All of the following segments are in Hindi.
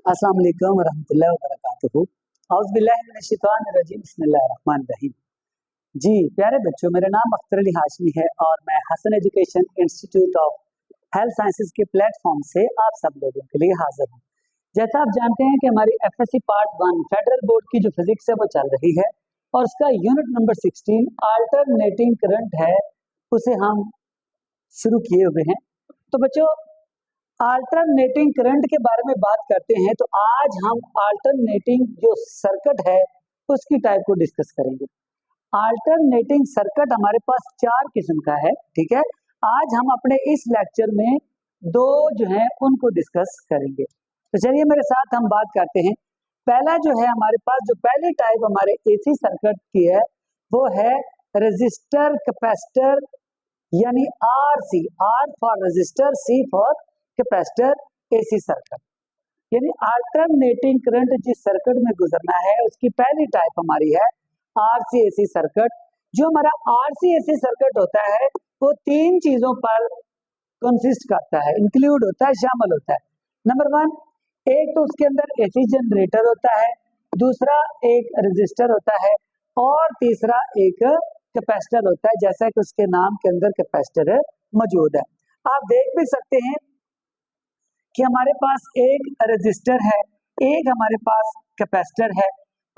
अस्सलाम वालेकुम वरहमतुल्लाहि वबरकातुहू। औज़ु बिल्लाहि मिनश शैतानिर रजीम, बिस्मिल्लाहिर रहमानिर रहीम। जी प्यारे बच्चों, मेरा नाम अख्तर अली हाशमी है और मैं Hasan education institute of health sciences के प्लेटफॉर्म से आप सब लोगों के लिए हाजिर हूँ। जैसा आप जानते हैं कि हमारी एफएससी पार्ट 1 फेडरल बोर्ड की जो फिजिक्स है वो चल रही है और उसका यूनिट नंबर 16 अल्टरनेटिंग करंट है, उसे हम शुरू किए हुए हैं। तो बच्चों, अल्टरनेटिंग करंट के बारे में बात करते हैं तो आज हम अल्टरनेटिंग जो सर्किट है उसकी टाइप को डिस्कस करेंगे। अल्टरनेटिंग सर्किट हमारे पास 4 किस्म का है, ठीक है। आज हम अपने इस लेक्चर में 2 जो है उनको डिस्कस करेंगे। तो चलिए मेरे साथ हम बात करते हैं। पहला जो है हमारे पास, जो पहली टाइप हमारे एसी सर्किट की है वो है रेजिस्टर कैपेसिटर, यानी RC, R for resistor, C for capacitor AC circuit. यानी अल्टरनेटिंग करंट जिस सर्किट में गुजरना है उसकी पहली टाइप हमारी है आरसी एसी सर्किट। जो हमारा आरसी एसी सर्किट होता है वो 3 चीजों पर कंसिस्ट करता है, इंक्लूड होता है, शामिल होता है। नंबर 1, एक तो उसके अंदर एसी जनरेटर होता है, दूसरा एक रेजिस्टर होता है और तीसरा एक कैपेसिटर होता है, जैसा कि उसके नाम के अंदर कैपेसिटर मौजूद है। आप देख भी सकते हैं कि हमारे पास एक रेजिस्टर है, एक हमारे पास कैपेसिटर है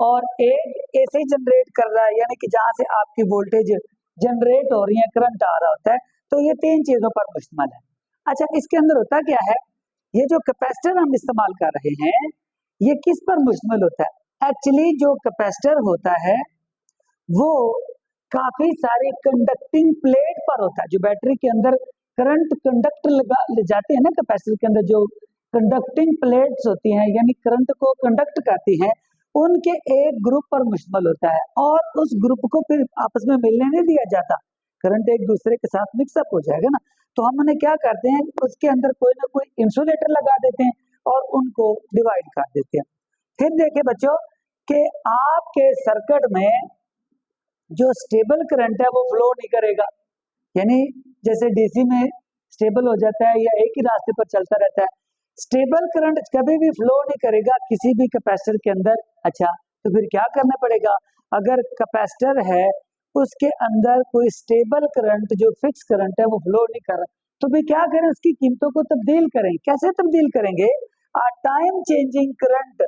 और एक एसी जनरेट कर रहा है, यानी कि जहां से आपकी वोल्टेज जनरेट हो रही है, करंट आ रहा होता है। तो ये 3 चीजों पर मुश्तमिल है। अच्छा, इसके अंदर होता क्या है, ये जो कैपेसिटर हम इस्तेमाल कर रहे हैं ये किस पर मुश्तमिल होता है? एक्चुअली जो कैपेसिटर होता है वो काफी सारी कंडक्टिंग प्लेट पर होता है। जो बैटरी के अंदर करंट कंडक्ट ले जाते हैं ना, कैपेसिटर के अंदर जो कंडक्टिंग प्लेट्स होती हैं, यानी करंट को कंडक्ट करती हैं, उनके एक ग्रुप पर मुश्तमिल होता है और उस ग्रुप को फिर आपस में मिलने नहीं दिया जाता। करंट एक दूसरे के साथ मिक्सअप हो जाएगा ना, तो हम उन्हें क्या करते हैं, उसके अंदर कोई ना कोई इंसुलेटर लगा देते हैं और उनको डिवाइड कर देते हैं। फिर देखिए बच्चों कि आपके सर्किट में जो स्टेबल करंट है वो फ्लो नहीं करेगा। यानी जैसे डीसी में स्टेबल हो जाता है या एक ही रास्ते पर चलता रहता है, स्टेबल करंट कभी भी फ्लो नहीं करेगा किसी भी कैपेसिटर के अंदर। अच्छा, तो फिर क्या करना पड़ेगा? अगर कैपेसिटर है उसके अंदर कोई स्टेबल करंट, जो फिक्स करंट है वो फ्लो नहीं कर रहा, तो फिर क्या करें? उसकी कीमतों को तब्दील करें। कैसे तब्दील करेंगे? टाइम चेंजिंग करंट,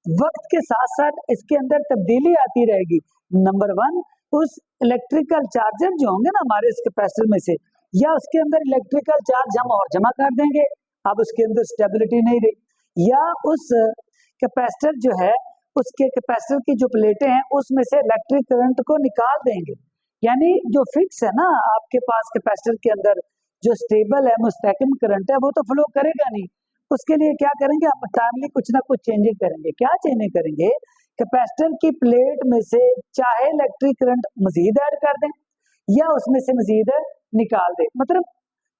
वक्त के साथ साथ इसके अंदर तब्दीली आती रहेगी। नंबर 1, उस इलेक्ट्रिकल चार्जर जो होंगे ना हमारे इस कैपेसिटर में से, या उसके अंदर इलेक्ट्रिकल चार्ज हम और जमा कर देंगे, अब उसके अंदर स्टेबिलिटी नहीं रही, या उस कैपेसिटर जो है उसके कैपेसिटर की जो प्लेटें हैं उसमें से इलेक्ट्रिक करंट को निकाल देंगे। यानी जो फिक्स है ना आपके पास कैपेसिटर के अंदर, जो स्टेबल है, मुस्तकिम करंट है, वो तो फ्लो करेगा नहीं। उसके लिए क्या करेंगे? आप टाइमली कुछ ना कुछ चेंजिंग करेंगे। क्या चेंजिंग करेंगे? कैपेसिटर की प्लेट में से चाहे इलेक्ट्रिक करंट मजीद ऐड कर दें या उसमें से मजीद निकाल दें। मतलब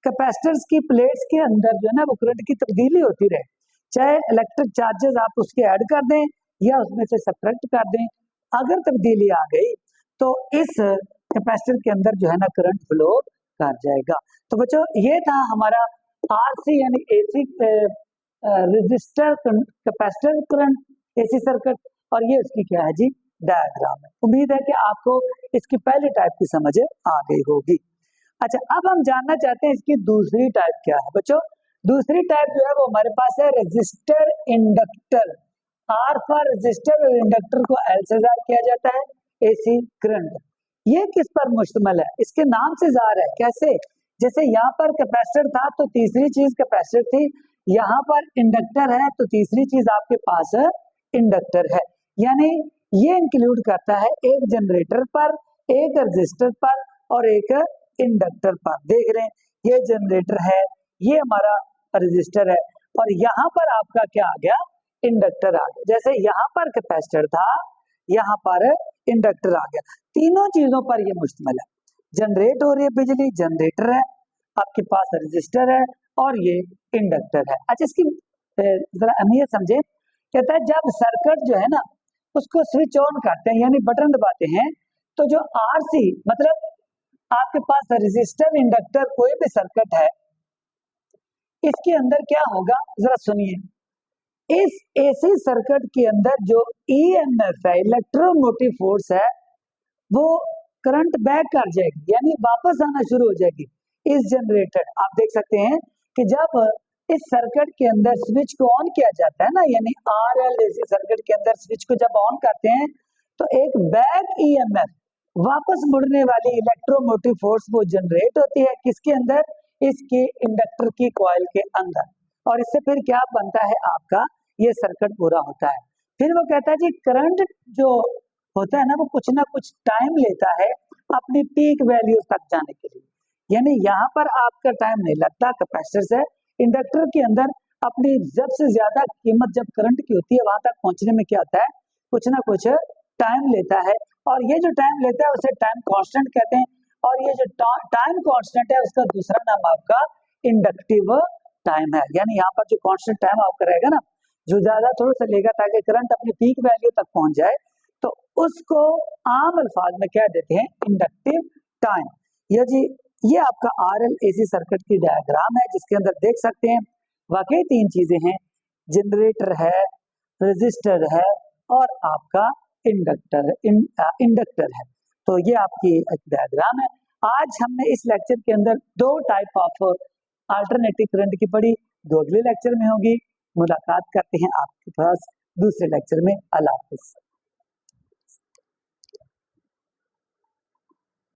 कैपेसिटर्स की प्लेट्स के अंदर जो है ना वो करंट की तब्दीली होती रहे, चाहे इलेक्ट्रिक चार्जेस आप उसके ऐड कर दें या उसमें से सब्ट्रैक्ट कर दें। अगर तब्दीली आ गई तो इस कैपेसिटर के अंदर जो है ना करंट फ्लो कर जाएगा। तो बच्चों, ये था हमारा आरसी यानी AC resistor capacitor current AC circuit, और ये उसकी क्या है जी, डायग्राम है। उम्मीद है कि आपको इसकी पहली टाइप की समझ आ गई होगी। अच्छा, अब हम जानना चाहते हैं इसकी दूसरी टाइप क्या है। बच्चों, दूसरी टाइप जो है वो हमारे पास है resistor inductor. R for resistor और इंडक्टर को एल से ज़ाहिर किया जाता है, एसी करंट। ये किस पर मुश्तमिल है? इसके नाम से ज़ाहिर है। कैसे? जैसे यहाँ पर कैपेसिटर था तो तीसरी चीज कैपेसिटर थी, यहाँ पर इंडक्टर है तो तीसरी चीज आपके पास इंडक्टर है। यानी ये इंक्लूड करता है एक जनरेटर पर, एक रेजिस्टर पर और एक इंडक्टर पर। देख रहे हैं, ये जनरेटर है, ये हमारा रेजिस्टर है और यहाँ पर आपका क्या आ गया? इंडक्टर आ गया। जैसे यहाँ पर कैपेसिटर था, यहाँ पर इंडक्टर आ गया। तीनों चीजों पर ये मुश्तमिल है। जनरेट हो रही है बिजली, जनरेटर है, आपके पास रेजिस्टर है और ये इंडक्टर है। अच्छा, इसकी जरा अहमियत समझे। कहता है जब सर्किट जो है ना उसको स्विच ऑन करते हैं यानी बटन दबाते हैं, तो जो आरसी मतलब आपके पास रेजिस्टर इंडक्टर कोई भी सर्किट है, इसके अंदर क्या होगा जरा सुनिए। इस एसी सर्किट के अंदर जो ईएमएफ है, इलेक्ट्रोमोटिव फोर्स है, वो करंट बैक कर जाएगी, यानी वापस आना शुरू हो जाएगी इस जनरेटर। आप देख सकते हैं कि जब इस सर्किट के अंदर स्विच को ऑन किया जाता है ना, यानी आरएल एसी सर्किट के अंदर स्विच को जब ऑन करते हैं तो एक बैक ईएमएफ, वापस मुड़ने वाली इलेक्ट्रोमोटिव फोर्स वो जनरेट होती है किसके अंदर, इसके इंडक्टर की कॉइल के अंदर। और इससे फिर क्या बनता है आपका, ये सर्किट पूरा होता है। फिर वो कहता है जी करंट जो होता है ना, वो कुछ ना कुछ टाइम लेता है अपनी पीक वैल्यू तक जाने के लिए, यानी यहाँ पर आपका टाइम नहीं लगता कैपेसिटर से इंडक्टर के अंदर अपनी सबसे ज्यादा कीमत जब करंट की होती है वहां तक पहुंचने में क्या होता है, कुछ ना कुछ टाइम लेता है। और ये जो टाइम लेता है उसे टाइम कांस्टेंट कहते हैं। और ये जो टाइम कांस्टेंट है उसका दूसरा नाम आपका इंडक्टिव टाइम है, यानी यहाँ पर जो कांस्टेंट टाइम आपका रहेगा ना, जो ज्यादा थोड़ा सा लेगा ताकि करंट अपनी पीक वैल्यू तक पहुंच जाए, तो उसको आम अल्फाज में क्या देते हैं, इंडक्टिव टाइम। ये जी ये आपका आरएल एसी सर्किट की डायग्राम है, जिसके अंदर देख सकते हैं वाकई तीन चीजें हैं, जनरेटर है, रेजिस्टर है और आपका इंडक्टर है। तो ये आपकी एक डायग्राम है। आज हमने इस लेक्चर के अंदर दो टाइप ऑफ अल्टरनेटिव करंट की पढ़ी, दो अगले लेक्चर में होगी। मुलाकात करते हैं आपके पास दूसरे लेक्चर में। अल्लाह हाफिज।